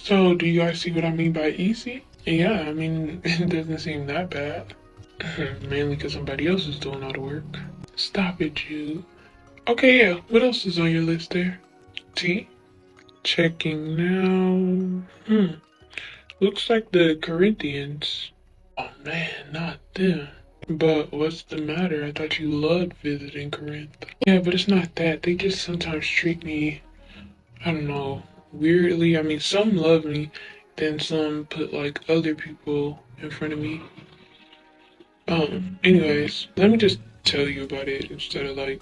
So, do you guys see what I mean by easy? Yeah, I mean, it doesn't seem that bad. Mainly because somebody else is doing all the work. Stop it, Jude. Okay, yeah, what else is on your list there? T? Checking now. Looks like the Corinthians. Oh man, not them. But what's the matter? I thought you loved visiting Corinth. Yeah, but it's not that. They just sometimes treat me, I don't know, weirdly. I mean, some love me, then some put like other people in front of me. Anyways, let me just tell you about it instead of like,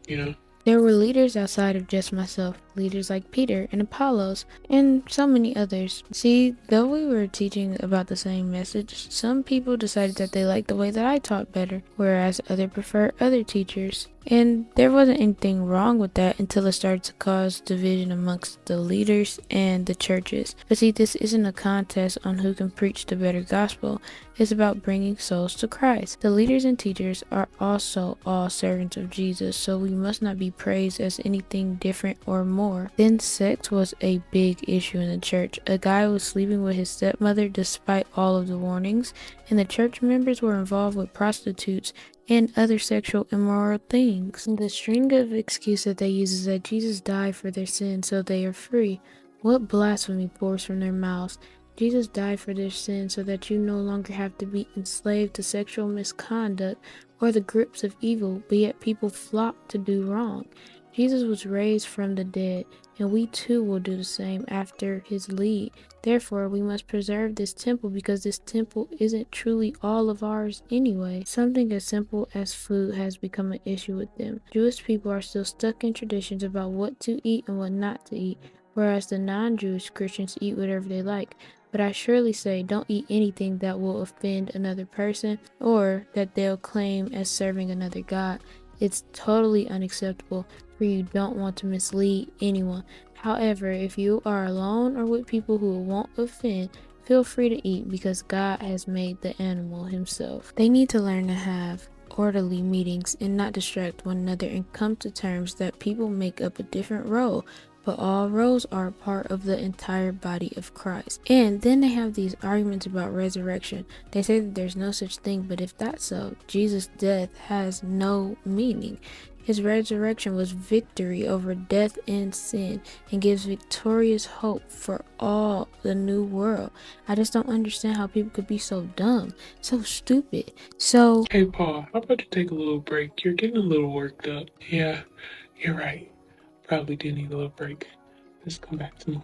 you know. There were leaders outside of just myself, leaders like Peter and Apollos, and so many others. See, though we were teaching about the same message, some people decided that they liked the way that I taught better, whereas others preferred other teachers. And there wasn't anything wrong with that until it started to cause division amongst the leaders and the churches. But see, this isn't a contest on who can preach the better gospel. It's about bringing souls to Christ. The leaders and teachers are also all servants of Jesus, so we must not be praised as anything different or more. Then sex was a big issue in the church. A guy was sleeping with his stepmother despite all of the warnings, and the church members were involved with prostitutes and other sexual immoral things. The string of excuses that they use is that Jesus died for their sins so they are free. What blasphemy pours from their mouths? Jesus died for their sins so that you no longer have to be enslaved to sexual misconduct or the grips of evil, but yet people flock to do wrong. Jesus was raised from the dead, and we too will do the same after his lead. Therefore, we must preserve this temple because this temple isn't truly all of ours anyway. Something as simple as food has become an issue with them. Jewish people are still stuck in traditions about what to eat and what not to eat, whereas the non-Jewish Christians eat whatever they like. But I surely say don't eat anything that will offend another person or that they'll claim as serving another God. It's totally unacceptable, for you don't want to mislead anyone. However, if you are alone or with people who won't offend, feel free to eat because God has made the animal himself. They need to learn to have orderly meetings and not distract one another and come to terms that people make up a different role, but all roles are a part of the entire body of Christ. And then they have these arguments about resurrection. They say that there's no such thing, but if that's so, Jesus' death has no meaning. His resurrection was victory over death and sin and gives victorious hope for all the new world. I just don't understand how people could be so dumb, so stupid, so... Hey, Paul, how about you take a little break? You're getting a little worked up. Yeah, you're right. Probably do need a little break. Let's come back to me.